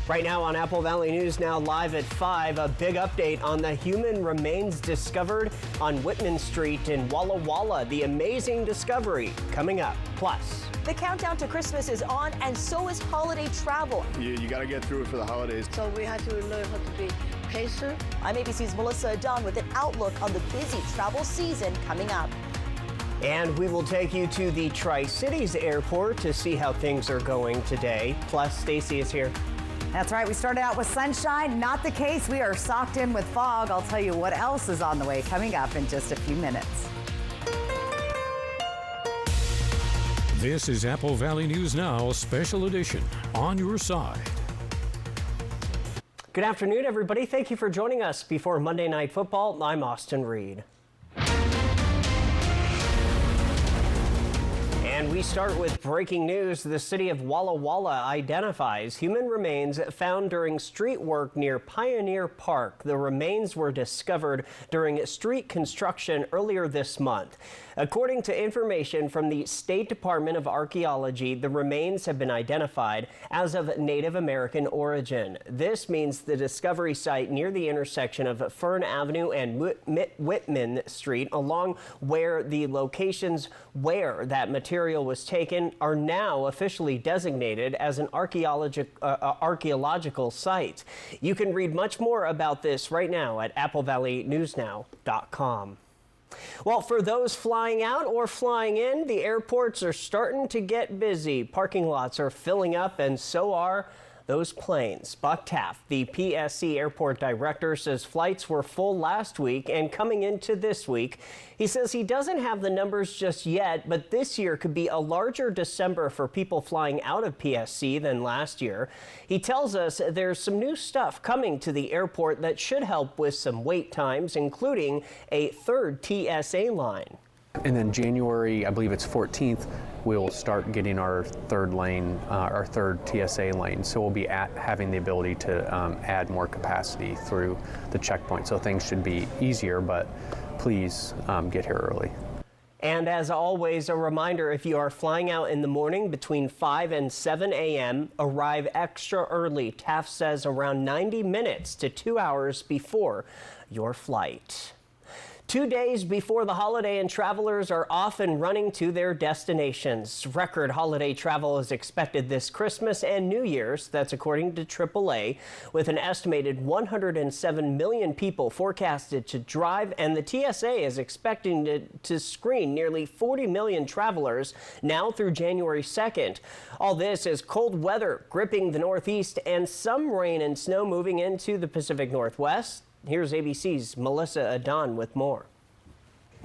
Right now on Apple Valley News Now live at 5, a big update on the human remains discovered on Whitman Street in Walla Walla. The amazing discovery coming up. Plus, the countdown to Christmas is on, and so is holiday travel. You got to get through it for the holidays. So we had to learn how to be patient. I'm ABC's Melissa Adon with an outlook on the busy travel season coming up. And we will take you to the Tri-Cities Airport to see how things are going today. Plus, Stacy is here. That's right. We started out with sunshine. Not the case. We are socked in with fog. I'll tell you what else is on the way coming up in just a few minutes. This is Apple Valley News Now, special edition, on your side. Good afternoon, everybody. Thank you for joining us before Monday Night Football. I'm Austin Reed. And we start with breaking news. The city of Walla Walla identifies human remains found during street work near Pioneer Park. The remains were discovered during street construction earlier this month. According to information from the State Department of Archaeology, the remains have been identified as of Native American origin. This means the discovery site near the intersection of Fern Avenue and Whitman Street, along where the locations where that material was taken, are now officially designated as an archaeological site. You can read much more about this right now at applevalleynewsnow.com. Well, for those flying out or flying in, the airports are starting to get busy. Parking lots are filling up, and so are those planes. Buck Taft, the PSC airport director, says flights were full last week and coming into this week. He says he doesn't have the numbers just yet, but this year could be a larger December for people flying out of PSC than last year. He tells us there's some new stuff coming to the airport that should help with some wait times, including a third TSA line. And then January, I believe it's 14th, we'll start getting our third lane, our third TSA lane. So we'll be having the ability to add more capacity through the checkpoint. So things should be easier, but please get here early. And as always, a reminder, if you are flying out in the morning between 5 and 7 a.m., arrive extra early. Taft says around 90 minutes to 2 hours before your flight. 2 days before the holiday, and travelers are off and running to their destinations. Record holiday travel is expected this Christmas and New Year's. That's according to AAA, with an estimated 107 million people forecasted to drive, and the TSA is expecting to screen nearly 40 million travelers now through January 2nd. All this is cold weather gripping the Northeast and some rain and snow moving into the Pacific Northwest. Here's ABC's Melissa Adon with more.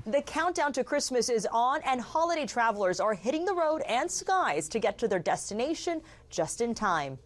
The countdown to Christmas is on, and holiday travelers are hitting the road and skies to get to their destination just in time.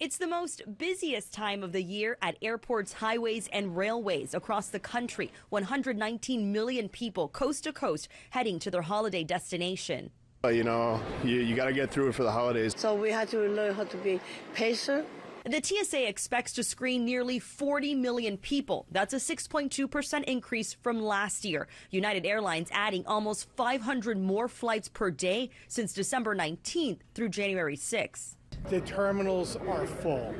It's the most busiest time of the year at airports, highways, and railways across the country. 119 million people coast to coast heading to their holiday destination. You know, you got to get through it for the holidays. So we had to learn how to be patient. The TSA expects to screen nearly 40 million people. That's a 6.2% increase from last year. United Airlines adding almost 500 more flights per day since December 19th through January 6th. The terminals are full.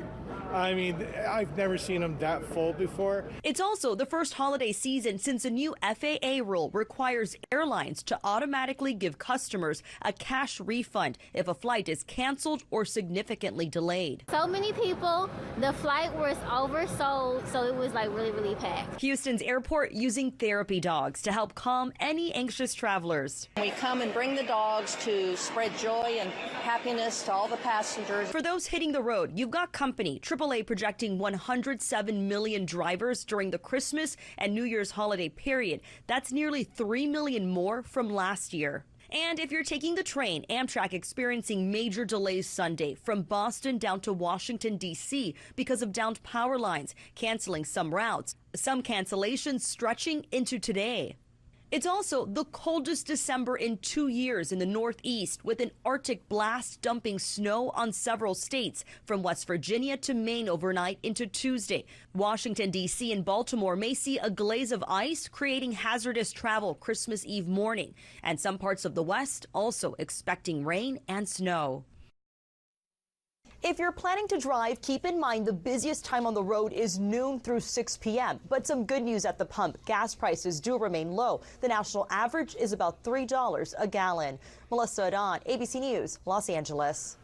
I mean, I've never seen them that full before. It's also the first holiday season since a new FAA rule requires airlines to automatically give customers a cash refund if a flight is canceled or significantly delayed. So many people, the flight was oversold, so it was like really packed. Houston's airport using therapy dogs to help calm any anxious travelers. We come and bring the dogs to spread joy and happiness to all the passengers. For those hitting the road, you've got company. AAA projecting 107 million drivers during the Christmas and New Year's holiday period. That's nearly 3 million more from last year. And if you're taking the train, Amtrak experiencing major delays Sunday from Boston down to Washington, D.C. because of downed power lines, canceling some routes. Some cancellations stretching into today. It's also the coldest December in 2 years in the Northeast, with an Arctic blast dumping snow on several states, from West Virginia to Maine overnight into Tuesday. Washington, D.C. and Baltimore may see a glaze of ice, creating hazardous travel Christmas Eve morning. And some parts of the West also expecting rain and snow. If you're planning to drive, keep in mind the busiest time on the road is noon through 6 p.m. But some good news at the pump. Gas prices do remain low. The national average is about $3 a gallon. Melissa Adon, ABC News, Los Angeles.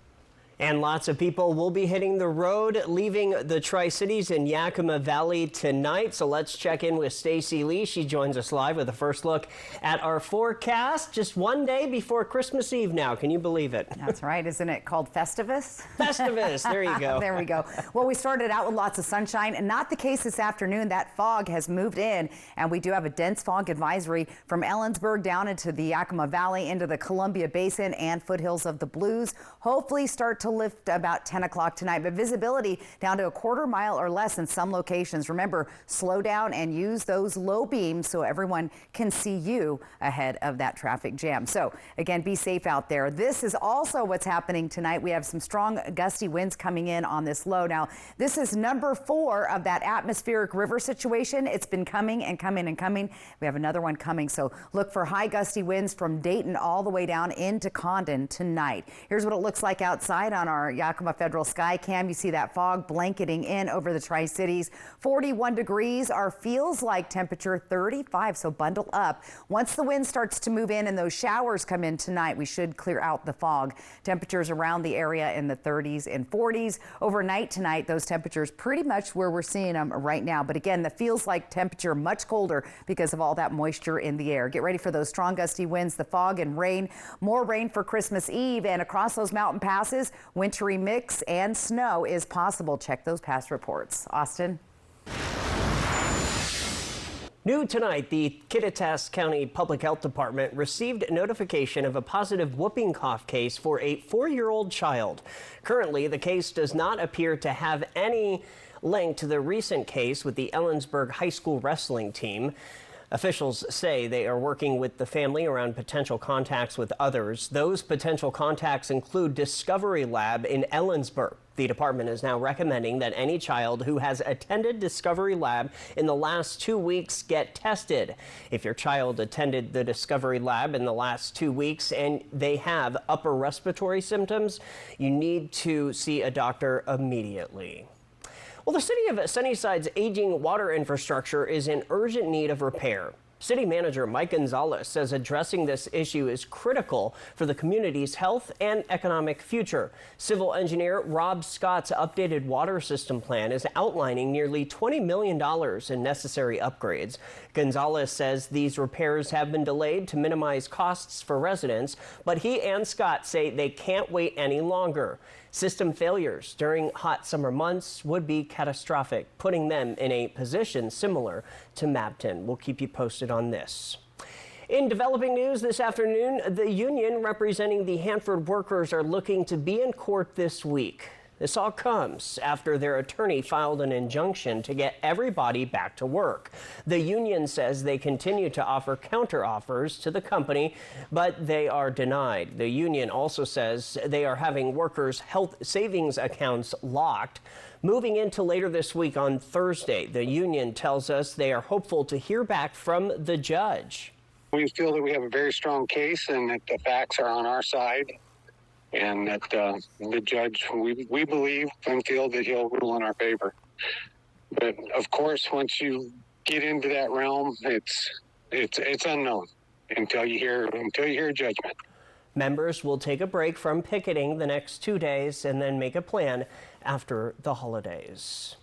And lots of people will be hitting the road, leaving the Tri-Cities in Yakima Valley tonight. So let's check in with Stacy Lee. She joins us live with a first look at our forecast just one day before Christmas Eve now. Can you believe it? That's right. Isn't it called Festivus? Festivus. There you go. There we go. Well, we started out with lots of sunshine, and not the case this afternoon. That fog has moved in, and we do have a dense fog advisory from Ellensburg down into the Yakima Valley, into the Columbia Basin and foothills of the Blues. Hopefully start to lift about 10 o'clock tonight, but visibility down to a quarter mile or less in some locations. Remember, slow down and use those low beams so everyone can see you ahead of that traffic jam. So again, be safe out there. This is also what's happening tonight. We have some strong gusty winds coming in on this low. Now, this is number 4 of that atmospheric river situation. It's been coming and coming and coming. We have another one coming. So look for high gusty winds from Dayton all the way down into Condon tonight. Here's what it looks like outside on our Yakima Federal Sky Cam. You see that fog blanketing in over the Tri-Cities. 41 degrees. Our feels like temperature 35, so bundle up. Once the wind starts to move in and those showers come in tonight, we should clear out the fog. Temperatures around the area in the 30s and 40s. Overnight tonight, those temperatures pretty much where we're seeing them right now. But again, the feels like temperature much colder because of all that moisture in the air. Get ready for those strong gusty winds, the fog and rain. More rain for Christmas Eve, and across those mountain passes, wintry mix and snow is possible. Check those past reports. Austin. New tonight, the Kittitas County Public Health Department received notification of a positive whooping cough case for a 4-year-old child. Currently, the case does not appear to have any link to the recent case with the Ellensburg High School wrestling team. Officials say they are working with the family around potential contacts with others. Those potential contacts include Discovery Lab in Ellensburg. The department is now recommending that any child who has attended Discovery Lab in the last 2 weeks get tested. If your child attended the Discovery Lab in the last 2 weeks and they have upper respiratory symptoms, you need to see a doctor immediately. Well, the city of Sunnyside's aging water infrastructure is in urgent need of repair. City Manager Mike Gonzalez says addressing this issue is critical for the community's health and economic future. Civil engineer Rob Scott's updated water system plan is outlining nearly $20 million in necessary upgrades. Gonzalez says these repairs have been delayed to minimize costs for residents, but he and Scott say they can't wait any longer. System failures during hot summer months would be catastrophic, putting them in a position similar to Mabton. We'll keep you posted on this. In developing news this afternoon, the union representing the Hanford workers are looking to be in court this week. This all comes after their attorney filed an injunction to get everybody back to work. The union says they continue to offer counteroffers to the company, but they are denied. The union also says they are having workers' health savings accounts locked. Moving into later this week on Thursday, the union tells us they are hopeful to hear back from the judge. We feel that we have a very strong case and that the facts are on our side, and that the judge, we believe and feel that he'll rule in our favor. But of course, once you get into that realm, it's unknown until you hear a judgment. Members will take a break from picketing the next 2 days and then make a plan after the holidays.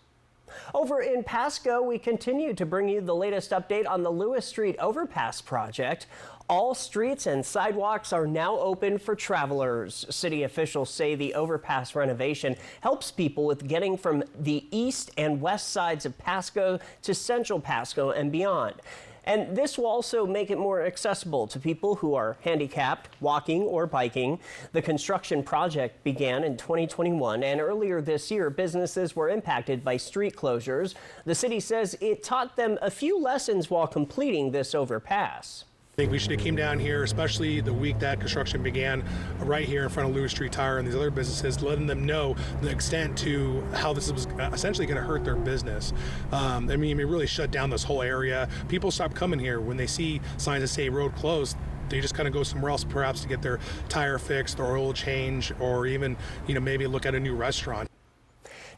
Over in Pasco, we continue to bring you the latest update on the Lewis Street Overpass project. All streets and sidewalks are now open for travelers. City officials say the overpass renovation helps people with getting from the east and west sides of Pasco to central Pasco and beyond. And this will also make it more accessible to people who are handicapped, walking, or biking. The construction project began in 2021, and earlier this year, businesses were impacted by street closures. The city says it taught them a few lessons while completing this overpass. I think we should have came down here, especially the week that construction began, right here in front of Lewis Street Tire and these other businesses, letting them know the extent to how this was essentially going to hurt their business. I mean, it really shut down this whole area. People stop coming here when they see signs that say road closed. They just kind of go somewhere else, perhaps to get their tire fixed or oil change, or even, maybe look at a new restaurant.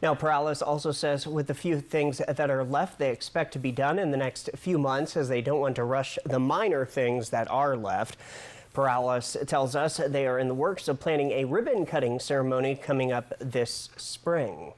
Now, Perales also says with the few things that are left, they expect to be done in the next few months, as they don't want to rush the minor things that are left. Perales tells us they are in the works of planning a ribbon-cutting ceremony coming up this spring.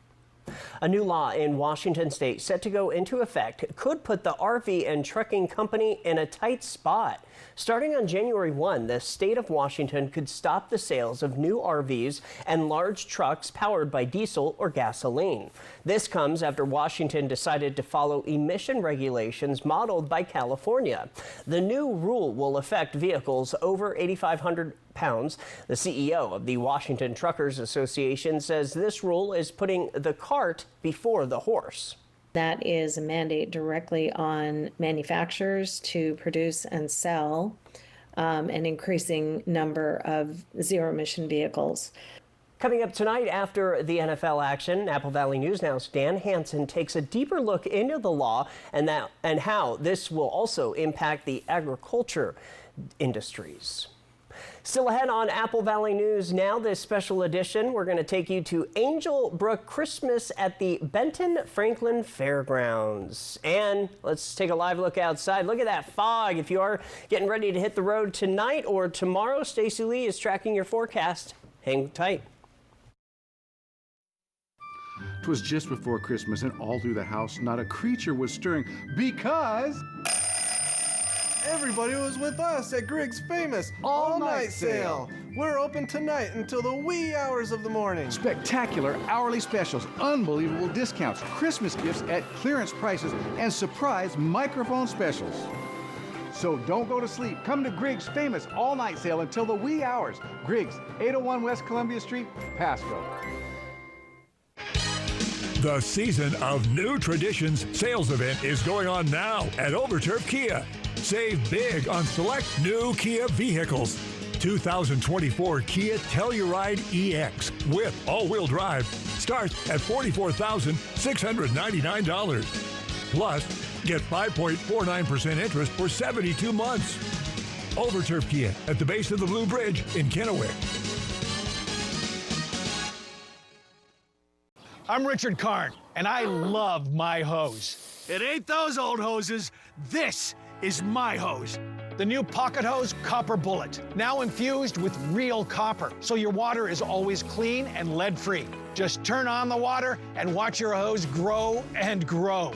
A new law in Washington state set to go into effect could put the RV and trucking company in a tight spot. Starting on January 1, the state of Washington could stop the sales of new RVs and large trucks powered by diesel or gasoline. This comes after Washington decided to follow emission regulations modeled by California. The new rule will affect vehicles over 8,500 pounds. The CEO of the Washington Truckers Association says this rule is putting the cart before the horse. That is a mandate directly on manufacturers to produce and sell an increasing number of zero-emission vehicles. Coming up tonight after the NFL action, Apple Valley News Now's Dan Hansen takes a deeper look into the law and how this will also impact the agriculture industries. Still ahead on Apple Valley News Now, this special edition, we're going to take you to Angel Brook Christmas at the Benton Franklin Fairgrounds. And let's take a live look outside. Look at that fog. If you are getting ready to hit the road tonight or tomorrow, Stacey Lee is tracking your forecast. Hang tight. 'Twas just before Christmas, and all through the house not a creature was stirring, because everybody was with us at Griggs' famous all-night sale. We're open tonight until the wee hours of the morning. Spectacular hourly specials, unbelievable discounts, Christmas gifts at clearance prices, and surprise microphone specials. So don't go to sleep. Come to Griggs' famous all-night sale until the wee hours. Griggs, 801 West Columbia Street, Pasco. The Season of New Traditions sales event is going on now at Overturf Kia. Save big on select new Kia vehicles. 2024 Kia Telluride EX with all-wheel drive starts at $44,699. Plus, get 5.49% interest for 72 months. Overturf Kia at the base of the Blue Bridge in Kennewick. I'm Richard Karn, and I love my hose. It ain't those old hoses. This is my hose. The new Pocket Hose Copper Bullet, now infused with real copper, so your water is always clean and lead-free. Just turn on the water and watch your hose grow and grow.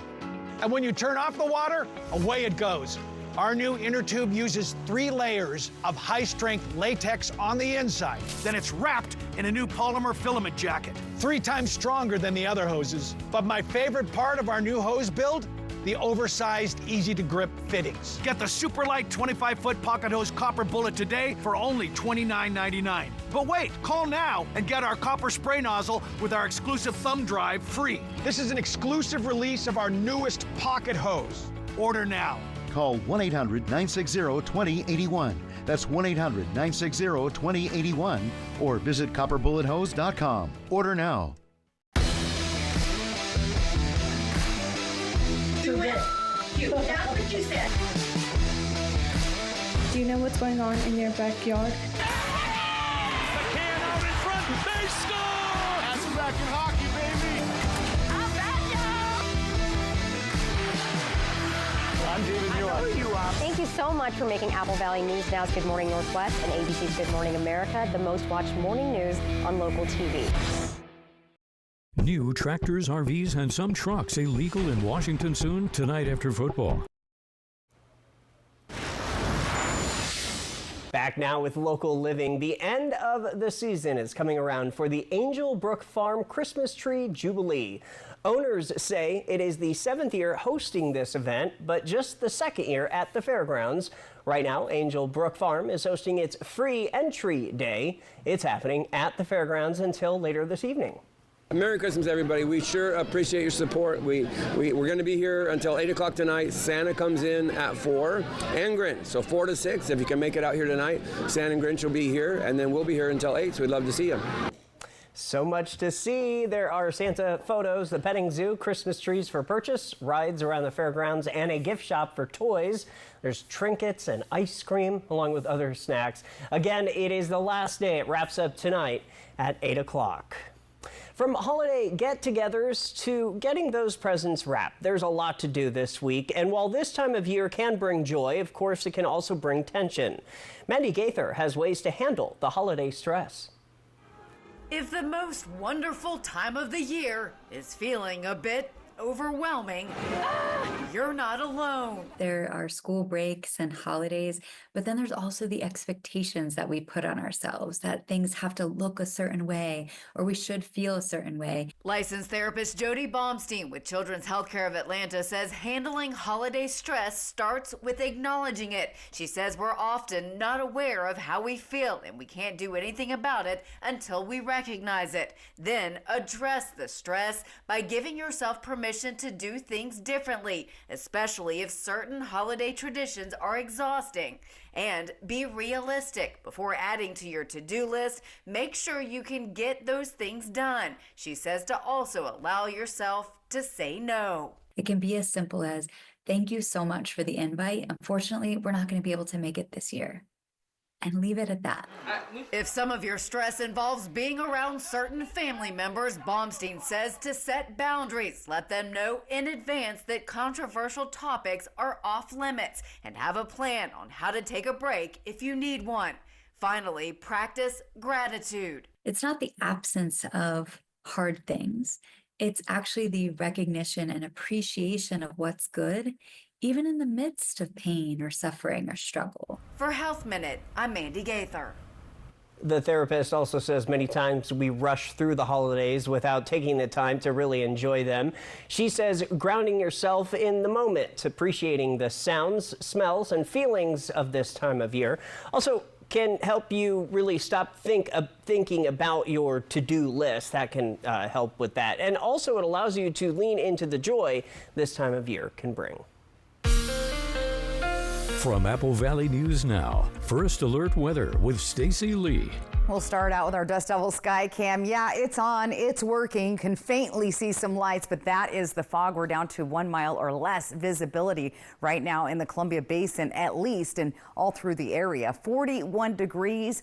And when you turn off the water, away it goes. Our new inner tube uses 3 layers of high-strength latex on the inside. Then it's wrapped in a new polymer filament jacket, 3 times stronger than the other hoses. But my favorite part of our new hose build? The oversized, easy-to-grip fittings. Get the super light 25-foot Pocket Hose Copper Bullet today for only $29.99. But wait, call now and get our copper spray nozzle with our exclusive thumb drive free. This is an exclusive release of our newest Pocket Hose. Order now. Call 1-800-960-2081. That's 1-800-960-2081. Or visit copperbullet.hose.com. Order now. Do it. That's what you said. Do you know what's going on in your backyard? The can out in front. They score! That's back in hockey, baby. I'm David Muir. Thank you so much for making Apple Valley News Now's Good Morning Northwest and ABC's Good Morning America the most watched morning news on local TV. New tractors, RVs, and some trucks illegal in Washington soon, tonight after football. Back now with local living. The end of the season is coming around for the Angel Brook Farm Christmas Tree Jubilee. Owners say it is the 7th year hosting this event, but just the 2nd year at the fairgrounds. Right now, Angel Brook Farm is hosting its free entry day. It's happening at the fairgrounds until later this evening. Merry Christmas, everybody. We sure appreciate your support. We're going to be here until 8 o'clock tonight. Santa comes in at 4, and Grinch. So 4 to 6, if you can make it out here tonight, Santa and Grinch will be here, and then we'll be here until 8, so we'd love to see you. So much to see. There are Santa photos, the petting zoo, Christmas trees for purchase, rides around the fairgrounds, and a gift shop for toys. There's trinkets and ice cream, along with other snacks. Again, it is the last day. It wraps up tonight at 8 o'clock. From holiday get-togethers to getting those presents wrapped, there's a lot to do this week. And while this time of year can bring joy, of course, it can also bring tension. Mandy Gaither has ways to handle the holiday stress. If the most wonderful time of the year is feeling a bit overwhelming, you're not alone. There are school breaks and holidays, but then there's also the expectations that we put on ourselves, that things have to look a certain way or we should feel a certain way. Licensed therapist Jody Baumstein with Children's Healthcare of Atlanta says handling holiday stress starts with acknowledging it. She says we're often not aware of how we feel and we can't do anything about it until we recognize it. Then address the stress by giving yourself permission to do things differently, especially if certain holiday traditions are exhausting. And be realistic before adding to your to-do list. Make sure you can get those things done. She says to also allow yourself to say no. It can be as simple as, thank you so much for the invite. Unfortunately, we're not going to be able to make it this year. And leave it at that. If some of your stress involves being around certain family members, Baumstein says to set boundaries. Let them know in advance that controversial topics are off limits and have a plan on how to take a break if you need one. Finally, practice gratitude. It's not the absence of hard things. It's actually the recognition and appreciation of what's good, even in the midst of pain or suffering or struggle. For Health Minute, I'm Mandy Gaither. The therapist also says many times we rush through the holidays without taking the time to really enjoy them. She says grounding yourself in the moment, appreciating the sounds, smells, and feelings of this time of year also can help you really stop thinking about your to-do list. That can help with that. And also it allows you to lean into the joy this time of year can bring. From Apple Valley News Now, First Alert Weather with Stacy Lee. We'll start out with our Dust Devil Sky Cam. Yeah, it's on, it's working. You can faintly see some lights, but that is the fog. We're down to 1 mile or less visibility right now in the Columbia Basin, at least, and all through the area. 41 degrees,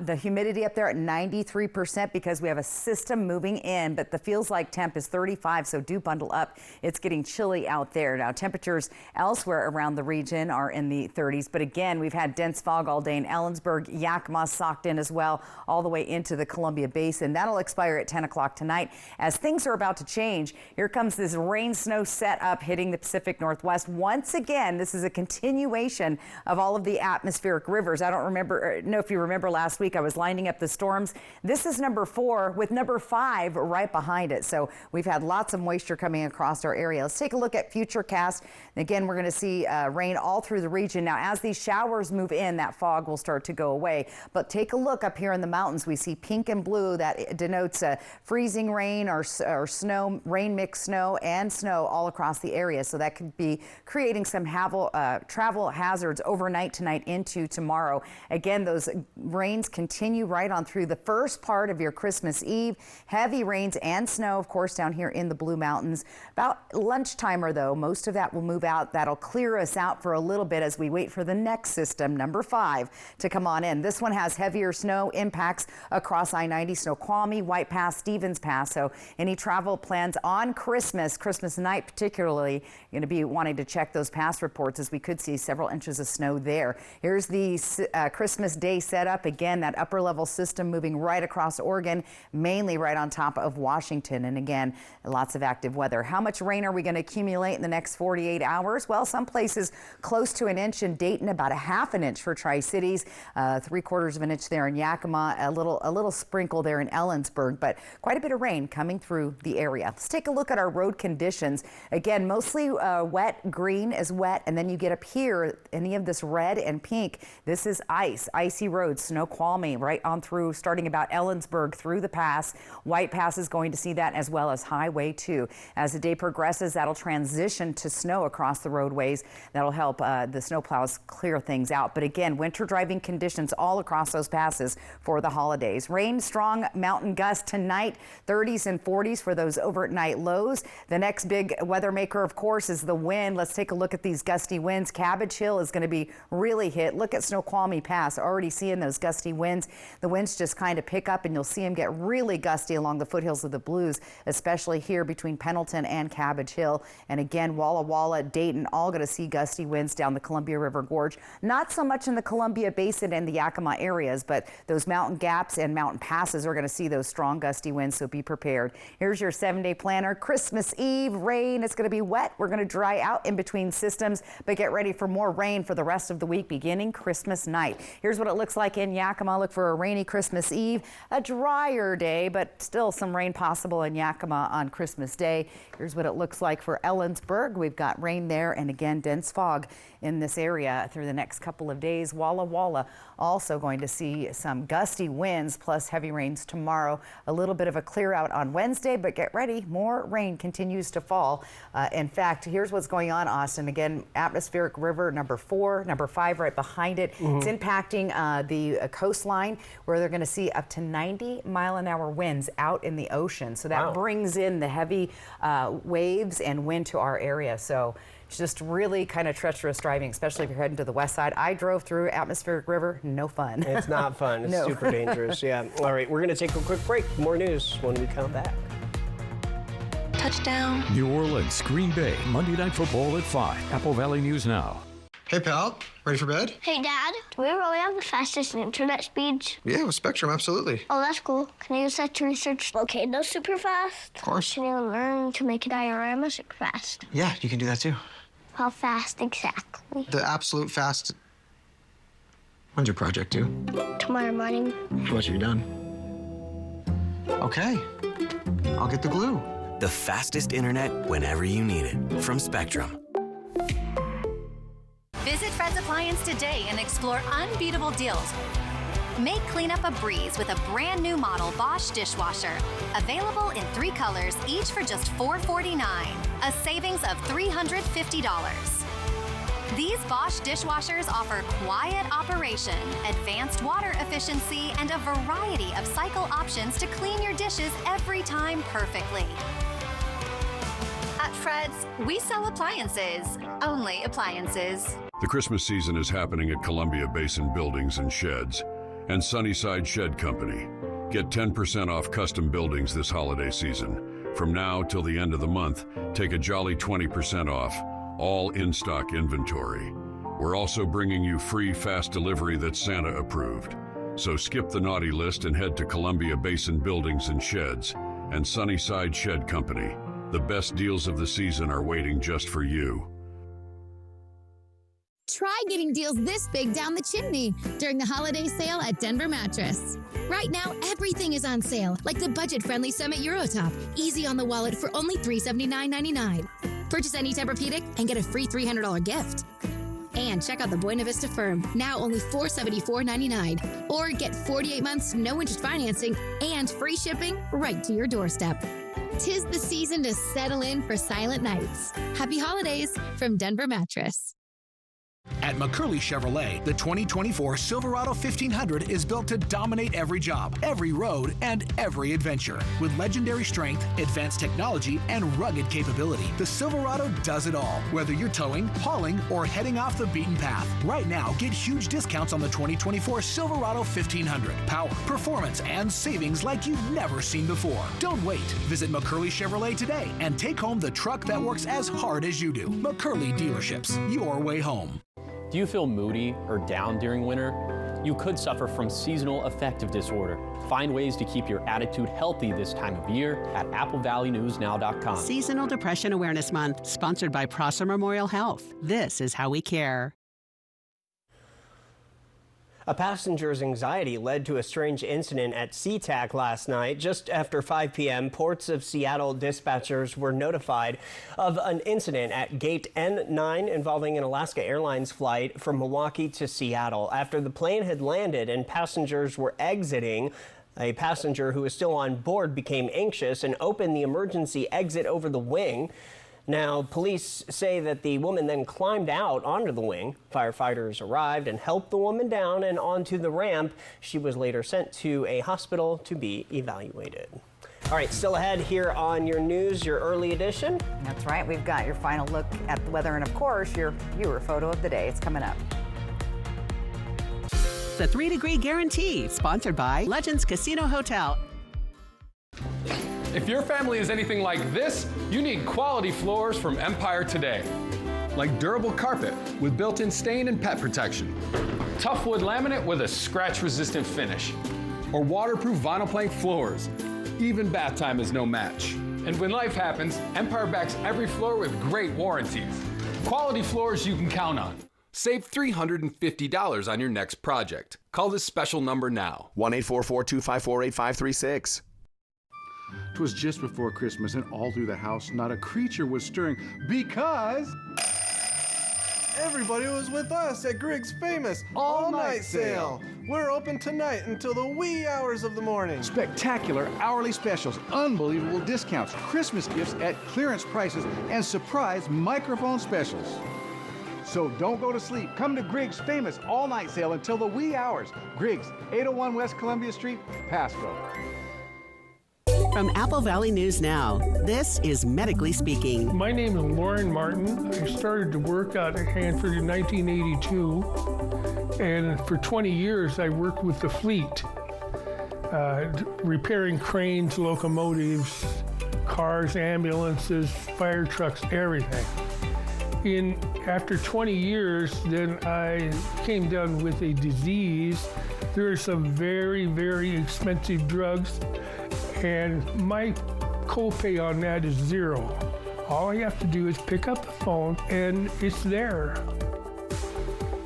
the humidity up there at 93% because we have a system moving in, but the feels like temp is 35, so do bundle up. It's getting chilly out there. Now, temperatures elsewhere around the region are in the 30s, but again, we've had dense fog all day in Ellensburg, Yakima socked in as well, all the way into the Columbia Basin. That'll expire at 10 o'clock tonight. As things are about to change, here comes this rain snow setup hitting the Pacific Northwest. Once again, this is a continuation of all of the atmospheric rivers. I don't know if you remember last week, I was lining up the storms. This is number 4 with number 5 right behind it. So we've had lots of moisture coming across our area. Let's take a look at Futurecast. Again, we're going to see rain all through the region. Now, as these showers move in, that fog will start to go away. But take a look up here in the mountains. We see pink and blue. That denotes freezing rain or snow, rain mixed snow and snow all across the area. So that could be creating some travel hazards overnight tonight into tomorrow. Again, those rains continue right on through the first part of your Christmas Eve. Heavy rains and snow, of course, down here in the Blue Mountains. About lunchtimer, though, most of that will move out. That'll clear us out for a little bit as we wait for the next system, number 5, to come on in. This one has heavier snow impacts across I-90, Snoqualmie, White Pass, Stevens Pass. So any travel plans on Christmas night particularly, you're going to be wanting to check those pass reports as we could see several inches of snow there. Here's the Christmas Day setup. Again, that upper level system moving right across Oregon, mainly right on top of Washington. And again, lots of active weather. How much rain are we going to accumulate in the next 48 hours? Well, some places close to an inch in Dayton, about a half an inch for Tri-Cities, 3/4 of an inch there in Yakima, a little sprinkle there in Ellensburg, but quite a bit of rain coming through the area. Let's take a look at our road conditions. Again, mostly wet, green is wet, and then you get up here, any of this red and pink, this is icy roads, Snoqualmie, right on through, starting about Ellensburg through the pass. White Pass is going to see that, as well as Highway 2. As the day progresses, that'll transition to snow across the roadways. That'll help the snowplows clear things out. But again, winter driving conditions all across those passes for the holidays. Rain, strong mountain gusts tonight, 30s and 40s for those overnight lows. The next big weather maker, of course, is the wind. Let's take a look at these gusty winds. Cabbage Hill is going to be really hit. Look at Snoqualmie Pass, already seeing those gusty winds. The winds just kind of pick up and you'll see them get really gusty along the foothills of the Blues, especially here between Pendleton and Cabbage Hill. And again, Walla Walla, Dayton, all going to see gusty winds down the Columbia River Gorge. Not so much in the Columbia Basin and the Yakima areas, but those mountain gaps and mountain passes are going to see those strong gusty winds, so be prepared. Here's your 7-day planner. Christmas Eve, rain. It's going to be wet. We're going to dry out in between systems, but get ready for more rain for the rest of the week beginning Christmas night. Here's what it looks like in Yakima. Look for a rainy Christmas Eve, a drier day, but still some rain possible in Yakima on Christmas Day. Here's what it looks like for Ellensburg. We've got rain there and again dense fog in this area through the next couple of days. Walla Walla also going to see some gusty winds plus heavy rains tomorrow. A little bit of a clear out on Wednesday, but get ready. More rain continues to fall. In fact, here's what's going on, Austin. Again, atmospheric river number 4, number 5 right behind it. It's impacting the coastline where they're going to see up to 90-mile-an-hour winds out in the ocean. So that brings in the heavy waves and wind to our area. So it's just really kind of treacherous driving, especially if you're heading to the west side. I drove through atmospheric river. No fun. It's not fun. It's No. super dangerous. Yeah. All right, we're going to take a quick break. More news when we come back. Touchdown. New Orleans, Green Bay, Monday Night Football at 5. Apple Valley News Now. Hey, pal. Ready for bed? Hey, Dad, do we really have the fastest internet speeds? Yeah, with Spectrum, absolutely. Oh, that's cool. Can I use that to research volcanoes super fast? Of course. Can I learn to make a diorama super fast? Yeah, you can do that too. How fast exactly? The absolute fast. When's your project due? Tomorrow morning. Once you're done. Okay. I'll get the glue. The fastest internet whenever you need it. From Spectrum. Visit Fred's Appliance today and explore unbeatable deals. Make cleanup a breeze with a brand new model Bosch dishwasher. Available in 3 colors, each for just $449. A savings of $350. These Bosch dishwashers offer quiet operation, advanced water efficiency, and a variety of cycle options to clean your dishes every time perfectly. At Fred's, we sell appliances. Only appliances. The Christmas season is happening at Columbia Basin Buildings and Sheds and Sunnyside Shed Company. Get 10% off custom buildings this holiday season. From now till the end of the month, take a jolly 20% off all in-stock inventory. We're also bringing you free fast delivery that's Santa approved. So skip the naughty list and head to Columbia Basin Buildings and Sheds and Sunnyside Shed Company. The best deals of the season are waiting just for you. Try getting deals this big down the chimney during the holiday sale at Denver Mattress. Right now, everything is on sale, like the budget-friendly Summit Eurotop, easy on the wallet for only $379.99. Purchase any Tempur-Pedic and get a free $300 gift. And check out the Buena Vista Firm, now only $474.99. Or get 48 months, no interest financing, and free shipping right to your doorstep. 'Tis the season to settle in for silent nights. Happy holidays from Denver Mattress. At McCurley Chevrolet, the 2024 Silverado 1500 is built to dominate every job, every road, and every adventure. With legendary strength, advanced technology, and rugged capability, the Silverado does it all. Whether you're towing, hauling, or heading off the beaten path. Right now, get huge discounts on the 2024 Silverado 1500. Power, performance, and savings like you've never seen before. Don't wait. Visit McCurley Chevrolet today and take home the truck that works as hard as you do. McCurley Dealerships, your way home. Do you feel moody or down during winter? You could suffer from seasonal affective disorder. Find ways to keep your attitude healthy this time of year at AppleValleyNewsNow.com. Seasonal Depression Awareness Month, sponsored by Prosser Memorial Health. This is how we care. A passenger's anxiety led to a strange incident at SeaTac last night. Just after 5 p.m., Ports of Seattle dispatchers were notified of an incident at Gate N9 involving an Alaska Airlines flight from Milwaukee to Seattle. After the plane had landed and passengers were exiting, a passenger who was still on board became anxious and opened the emergency exit over the wing. Now, police say that the woman then climbed out onto the wing. Firefighters arrived and helped the woman down and onto the ramp. She was later sent to a hospital to be evaluated. All right, still ahead here on your news, your early edition. That's right. We've got your final look at the weather and, of course, your viewer photo of the day. It's coming up. The 3-Degree Guarantee, sponsored by Legends Casino Hotel. If your family is anything like this, you need quality floors from Empire Today. Like durable carpet with built-in stain and pet protection. Tough wood laminate with a scratch-resistant finish. Or waterproof vinyl plank floors. Even bath time is no match. And when life happens, Empire backs every floor with great warranties. Quality floors you can count on. Save $350 on your next project. Call this special number now. 1-844-254-8536. 'Twas just before Christmas, and all through the house not a creature was stirring, because everybody was with us at Griggs' famous all-night sale. We're open tonight until the wee hours of the morning. Spectacular hourly specials, unbelievable discounts, Christmas gifts at clearance prices, and surprise microphone specials. So don't go to sleep. Come to Griggs' famous all-night sale until the wee hours. Griggs, 801 West Columbia Street, Pasco. From Apple Valley News Now, this is Medically Speaking. My name is Lauren Martin. I started to work out at Hanford in 1982, and for 20 years I worked with the fleet, repairing cranes, locomotives, cars, ambulances, fire trucks, everything. After 20 years, then I came down with a disease. There are some very, very expensive drugs, and my copay on that is $0. All I have to do is pick up the phone, and it's there.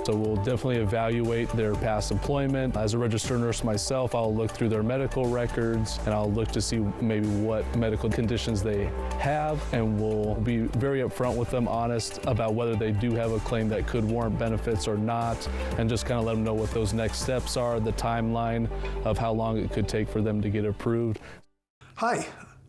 So we'll definitely evaluate their past employment. As a registered nurse myself, I'll look through their medical records, and I'll look to see maybe what medical conditions they have, and we'll be very upfront with them, honest about whether they do have a claim that could warrant benefits or not, and just kind of let them know what those next steps are, the timeline of how long it could take for them to get approved. Hi.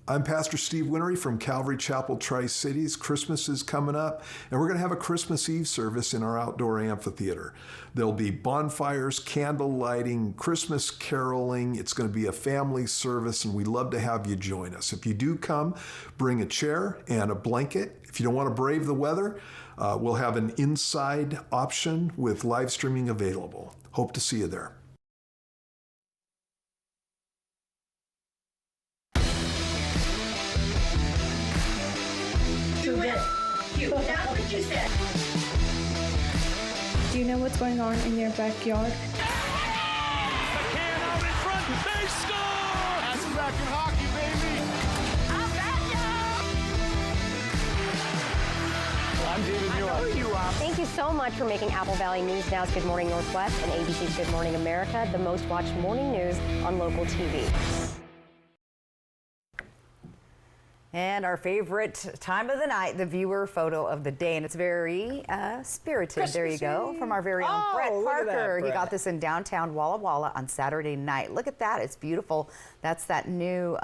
I'm Pastor Steve Winery from Calvary Chapel, Tri-Cities. Christmas is coming up, and we're going to have a Christmas Eve service in our outdoor amphitheater. There'll be bonfires, candle lighting, Christmas caroling. It's going to be a family service, and we'd love to have you join us. If you do come, bring a chair and a blanket. If you don't want to brave the weather, we'll have an inside option with live streaming available. Hope to see you there. Do you know what's going on in your backyard? The can out in front, they score! That's American hockey, baby! I'm David Muir. Thank you so much for making Apple Valley News Now's Good Morning Northwest and ABC's Good Morning America the most watched morning news on local TV. And our favorite time of the night, the viewer photo of the day. And it's very spirited. Christmas there you go. Eve. From our very own Brett look at that, Parker. He Brett. got this in downtown Walla Walla on Saturday night. Look at that. It's beautiful. That's that new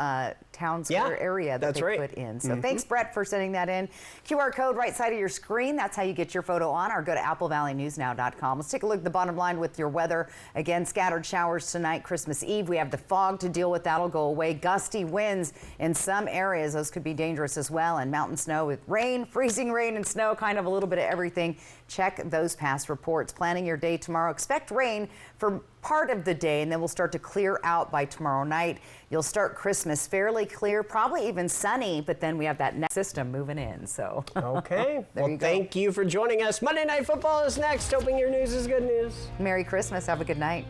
town square area that they put in. So thanks, Brett, for sending that in. QR code right side of your screen. That's how you get your photo on, or go to applevalleyNewsNow.com. Let's take a look at the bottom line with your weather. Again, scattered showers tonight, Christmas Eve. We have the fog to deal with. That'll go away. Gusty winds in some areas. Those could be dangerous as well. And mountain snow with rain, freezing rain and snow, kind of a little bit of everything. Check those past reports. Planning your day tomorrow. Expect rain for part of the day, and then we'll start to clear out by tomorrow night. You'll start Christmas fairly clear, probably even sunny, but then we have that next system moving in. So okay. Well, thank you for joining us. Monday Night Football is next. Hoping your news is good news. Merry Christmas. Have a good night.